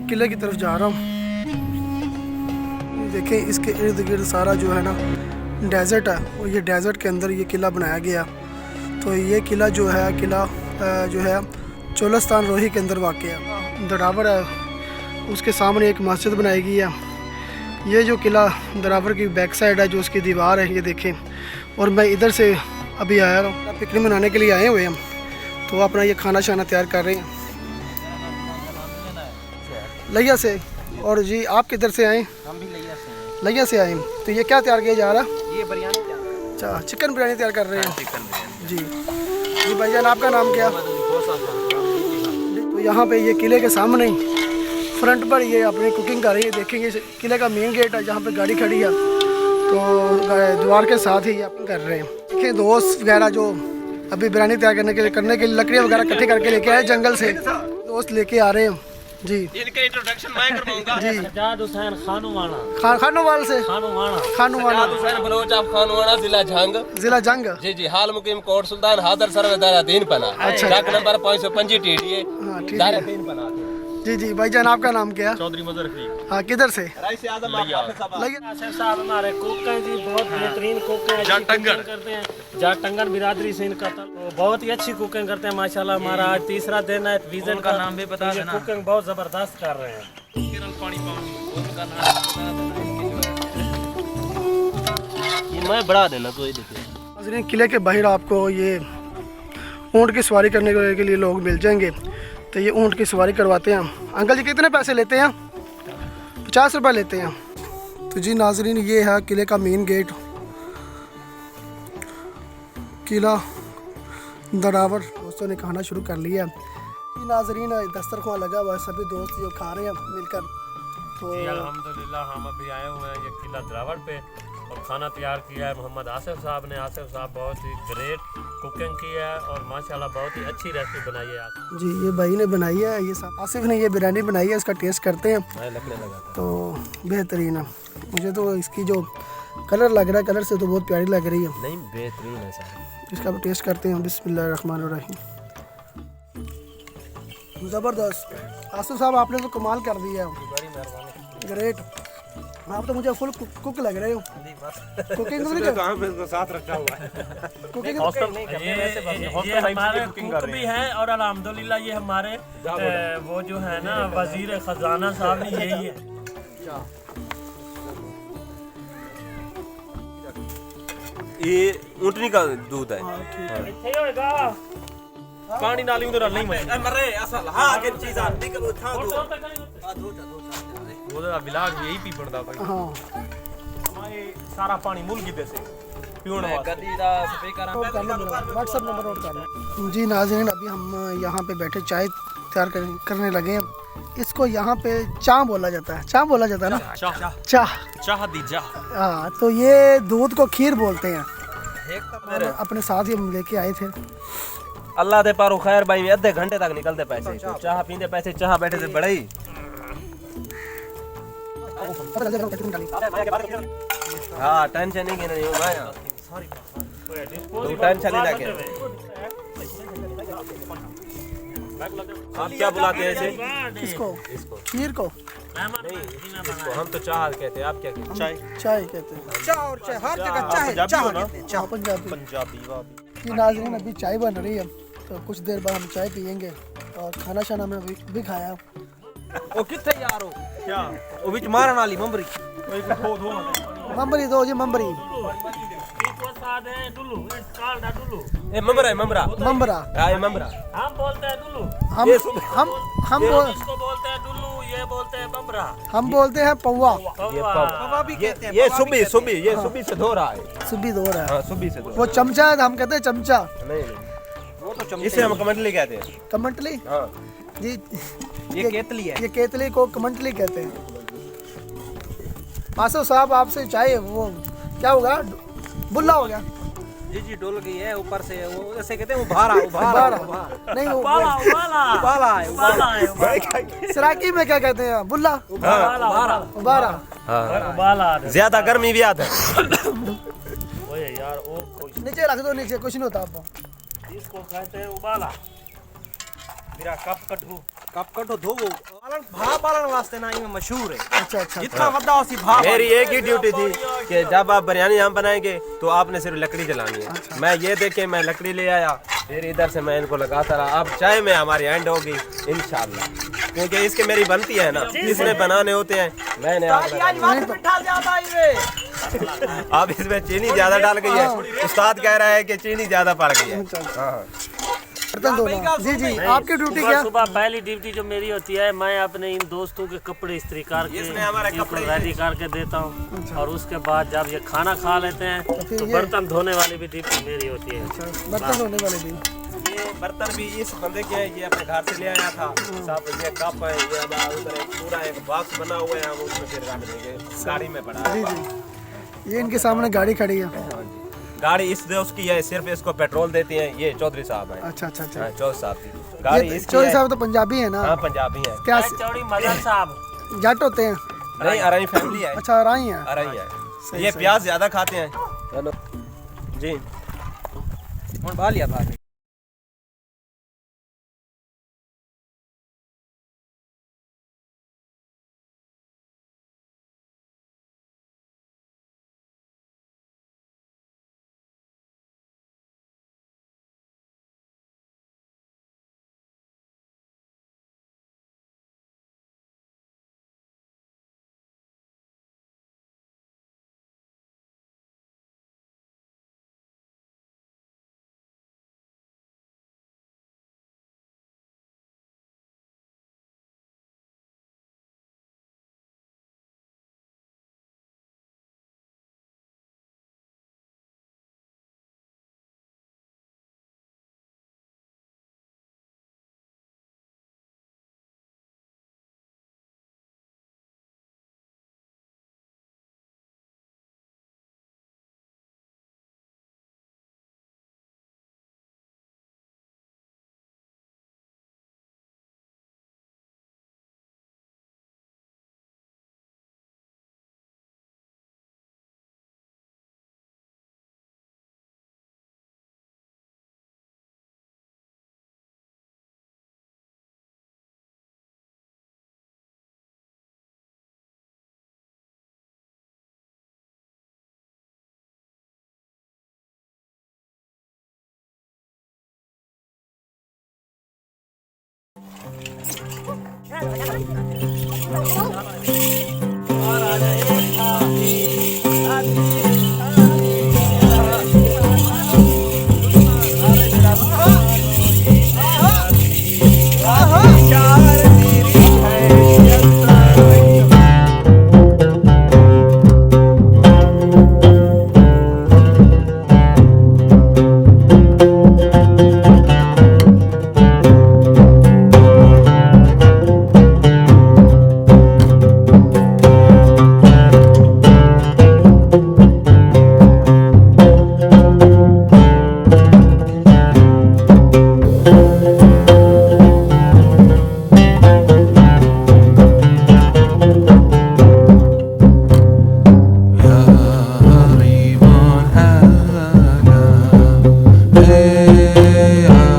किले की तरफ जा रहा हूँ। देखें इसके इर्द गिर्द सारा जो है ना डेजर्ट है और ये डेजर्ट के अंदर ये किला बनाया गया। तो ये किला जो है चोलस्तान रोही के अंदर वाक़ है। दरावर है उसके सामने एक मस्जिद बनाई गई है। ये जो किला दरावर की बैक साइड है जो उसकी दीवार है ये देखें। और मैं इधर से अभी आया हूँ, पिकनिक मनाने के लिए आए हुए हम। तो अपना ये खाना शाना तैयार कर रहे हैं लिया से। और जी आप किधर से आए? हम भी लिया से आए। तो ये क्या तैयार किया जा रहा है? ये बिरयानी तैयार। अच्छा, चिकन बिरयानी तैयार कर रहे हैं। चिकन बिरयानी जी जी भाईजान, आपका नाम क्या? तो यहाँ पे ये किले के सामने ही फ्रंट पर ये अपनी कुकिंग कर रही है। देखेंगे किले का मेन गेट है जहाँ पे गाड़ी खड़ी है। तो द्वार के साथ ही ये अपन कर रहे हैं। देखिए दोस्त वगैरह जो अभी बिरयानी तैयार करने के लिए लकड़ियाँ वगैरह इकट्ठी करके लेके आए जंगल से। दोस्त लेके आ रहे हैं जी। इनका इंट्रोडक्शन मैं करवाऊंगा जी सज्जाद हुसैन खानूवाना खानोवाल से खानूवाना हुसैन बलोच आप खानवाना जिला जंग जी जी हाल मुकीम कोट सुल्तान हादर सरवदारा दीन पना अच्छा। डाक नंबर 525 टीडीए हाँ ठीक दायरा है। 3 पना जी जी भाईजान, आपका नाम क्या? चौधरी मजर खलीफ। हाँ किधर से? राइस आजम आप लगे आसिफ साहब हमारे कुक हैं जी, बहुत बेहतरीन कुक हैं। कुकिंग करते हैं जाटंगन बिरादरी से इनका तो बहुत ही अच्छी कुकिंग करते हैं माशाल्लाह। हमारा आज तीसरा दिन है विजिट का। नाम भी बता देना। कुकिंग बहुत जबरदस्त कर रहे हैं। मैं बढ़ा देना तो ये देखिए। किले के बाहर आपको ये ऊँट की सवारी करने के लिए लोग मिल जाएंगे। तो ये ऊँट की सवारी करवाते हैं। अंकल जी कितने पैसे लेते हैं? 50 रुपये लेते हैं। तो जी नाजरीन, ये है किले का मेन गेट, किला दरावर। दोस्तों ने खाना शुरू कर लिया। जी नाजरीन, दस्तरखान लगा हुआ है, सभी दोस्त जो खा रहे हैं मिलकर। तो अल्हम्दुलिल्लाह हम अभी आए हुए हैं ये किला दरावर पे और खाना तैयार किया है मोहम्मद आसिफ साहब ने। आसिफ साहब बहुत ही ग्रेट कुकिंग की है और माशाल्लाह बहुत ही अच्छी रेसिपी बनाई है। जी ये भाई ने बनाई है, ये आसिफ ने ये बिरयानी बनाई है। इसका टेस्ट करते हैं। तो बेहतरीन है। मुझे तो इसकी जो कलर लग रहा है, कलर से तो बहुत प्यारी लग रही है। नहीं बेहतरीन है सर। इसका टेस्ट करते हैं। बिस्मिल्लाहिर्रहमानिर्रहीम। ज़बरदस्त। आसिफ साहब आपने तो कमाल कर दिया है। बड़ी मेहरबानी। ग्रेट। आप तो मुझे फुल कुक लग रहे हो। कुकिंग तो नहीं इसको साथ रखा हुआ है कुकिंग ये हमारे कुक भी हैं और अल्हम्दुलिल्लाह ये हमारे वो जो है ना वजीर खजाना साहब भी यही है। ये ऊँटनी का दूध है। पानी डाली उधर नहीं मैं मरे असल हां के चीज आ निकल उठा दो वो विलाग यही पी पड़ता भाई। हाँ हमारे सारा पानी मुल की से पीने वास्ते व्हाट्सएप नंबर नोट कर लें। जी नाज़रीन, अभी हम यहाँ पे बैठे चाय तैयार करने लगे हैं। इसको यहाँ पे चाह बोला जाता है। चाह बोला जाता है ना? चाह दी जा। हाँ, तो ये दूध को खीर बोलते हैं। अपने साथ ही हम लेके आए थे। अल्लाह दे पारो खैर भाई में आधे घंटे तक निकलते पैसे। चाह पीते पैसे चाह बैठे से बड़े ही। हाँ टेंशन नहीं नहीं होगा यार। तू टेंशन नहीं लेके। आप क्या बुलाते हैं इसे? इसको खीर को नहीं इसको हम तो चाह कहते हैं। आप क्या कहते हैं? चाय कहते हैं। चाह और चाय हर जगह चाय चाह कहते हैं। चाय पंजाबी। जी नाज़रीन, अभी चाय बन रही है तो कुछ देर बाद हम चाय पियेंगे और खाना शाना में भी खाया। ओ किथे यार हो क्या ओ विच मारन वाली मम्बरी मम्बरी दो जी मम्बरी। ए मम्बरा है मम्बरा मम्बरा हां ये मम्बरा हम बोलते हैं दुल्लू। हम इसको बोलते हैं दुल्लू, ये बोलते हैं बमरा। हम बोलते हैं पौवा। बाबा भी कहते हैं। ये सुबी ये सुबी से धो रहा है। सुबी दो रहा है। हां सुबी से धो। वो चमचा है, हम कहते हैं चमचा। नहीं वो तो चमचे इसे हम कमंडली कहते हैं। कमंटली? हां जी ये केतली है। ये केतली को कमंटली कहते हैं। आसिफ साहब आपसे चाय वो क्या होगा? बुल्ला हो गया। जी जी डोल गई है ऊपर से। वो ऐसे कहते हैं उभारा नहीं वो उबाला है। सराकी में क्या कहते हैं? बुल्ला उबारा। उबाला ज्यादा गर्मी भी आता है। ओए यार ओ नीचे रख दो, नीचे कुछ नहीं होता। आपको इसको कहते हैं उबाला। मेरा कप कटू कप कटो धो वो पालन भा पालन वास्ते ना ये मशहूर है। अच्छा अच्छा जितना वड्डा उसी भा मेरी एक ही ड्यूटी थी कि जब आप बिरयानी हम बनाएंगे तो आपने सिर्फ लकड़ी जलानी है। मैं ये देखे मैं लकड़ी ले आया, फिर इधर से मैं इनको लगाता रहा। अब चाय में हमारी एंड होगी इंशाल्लाह, क्योंकि इसके मेरी बनती है ना, इसने बनाने होते हैं। मैंने आज बात मिठा ज्यादा आई वे। अब इसमें चीनी ज्यादा डाल गई है। उस्ताद कह रहा है कि चीनी ज्यादा पड़ गई है। हाँ। बर्तन धोना। जी जी, आपकी ड्यूटी क्या? सुबह पहली ड्यूटी जो मेरी होती है, मैं अपने इन दोस्तों के कपड़े इस्त्री करके इनको रेडी करके देता हूँ। और उसके बाद जब ये खाना खा लेते हैं तो बर्तन धोने वाली भी ड्यूटी मेरी होती है। बर्तन धोने वाले भी। ये बर्तन भी इस बंदे के हैं, ये अपने घर से ले आया था। सब ये कप है, ये हमारा उधर एक पूरा एक बॉक्स बना हुआ है, हम उसमें फिर रख देंगे। गाड़ी में पड़ा है। जी जी, ये इनके सामने गाड़ी खड़ी है। गाड़ी इस उसकी है, सिर्फ इसको पेट्रोल देते हैं। ये चौधरी साहब है। अच्छा अच्छा अच्छा। हाँ, चौधरी साहब की गाड़ी ये इसकी चौधरी है। साहब तो पंजाबी है ना? हाँ, पंजाबी है। क्या चौड़ी मदन साहब जट होते हैं? नहीं, अराई फैमिली है। अच्छा, राई है। अराई है। सही, ये सही। प्याज ज्यादा खाते हैं। चलो जी, बा लिया भाई। Oh.